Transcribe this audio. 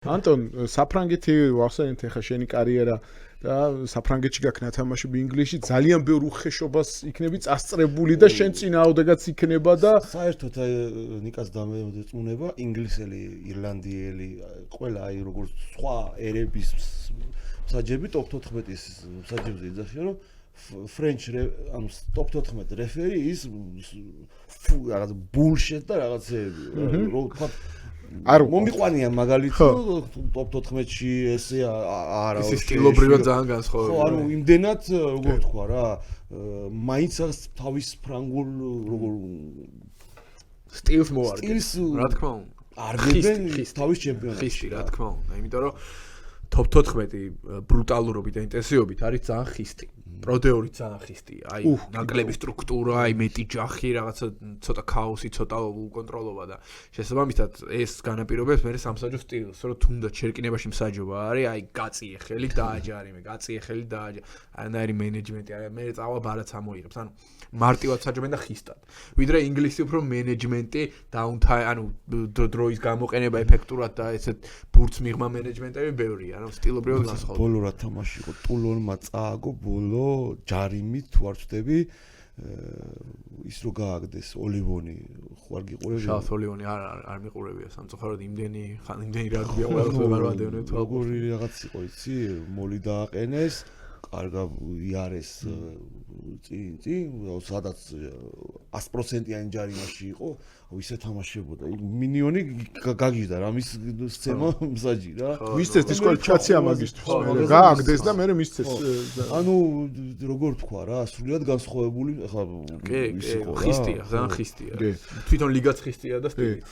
Anton, საფრანგეთი ვახსენეთ ახლა შენი კარიერა და საფრანგეთში გაქვს ნათამაშები ინგლისში ძალიან ბევრ უხეშობას იქნები წასწრებული და შენ წინააღმდეგაც იქნება და საერთოდ ნიკას დამეწუნება ინგლისელი, ირლანდიელი, ყველა აი როგორც სხვა ერების მსაჯები top 14-ის მსაჯებზე იძახიან რომ French ანუ top 14 რეფერი ის რაღაც bullshit და რაღაცეები რო თქვა არ მომიყვანია მაგალითად top 14-ში ესე არა ეს სტილობრივად ძალიან განსხვავებული. ხო, ანუ იმდენად როგორ თქვა რა, მაინც თავის ფრანგულ როგორ სტილს მოარგებს. რა თქმა უნდა. არ გებენ თავის ჩემპიონატში. ხისტი, რა თქმა უნდა, იმიტომ რომ top 14 ბრუტალურობით და ინტენსივობით არის ძალიან ხისტი. პროდეური ძალიან ხისტია. აი, ნაკლების სტრუქტურა, აი მეტი ჯახი, რაღაცა ცოტა ქაოსი, ცოტა უკონტროლობა და შესაბამისად ეს განაპირობებს მე სამსაჯო სტილს, რომ თუნდაც შერკინებაში მსაჯობა არის, აი გაწიე ხელი დააჯარი, მე გაწიე ხელი დააჯარი. ანაირი მენეჯმენტი არის, მე წავა ბარაც ამოიღებს. ანუ მარტივად საჯობენ და ხისტად. ვიდრე ინგლისი უფრო მენეჯმენტი, დაუნთაი, ანუ დროის გამოყენება ეფექტურად და ესეთ ბურთს მიღმა მენეჯმენტები ბევრია, ანუ სტილობრივად განსხვავებული. ბოლო რა თამაში იყო, ტულონმა წააგო ბოლო ჯარიმით თუ არ ვწდები ის რო გააგდეს ოლივონი ხო არ გიყურებია შალთ ოლივონი არ მიყურებია სამწუხაროდ იმდენი რაგბია ყველაფერს ვერ ვადევნებ როგორი რაღაც იყო იცი მოლი დააყენეს კარგა იარეს წინ სადაც 100%-იანი ჯარიმაში იყო ისე თამაშებოდა მინიონი გაგიჟდა რა მის სცემა მსაჯი რა მისცეს დისკვალიფიკაცია მაგისტრის მე გააგდეს და მე მისცეს ანუ როგორ თქვა რა სრულიად განსხვავებული ახლა ის იყო ხისტია ძალიან ხისტია თვითონ ლიგაც ხისტია და სტილი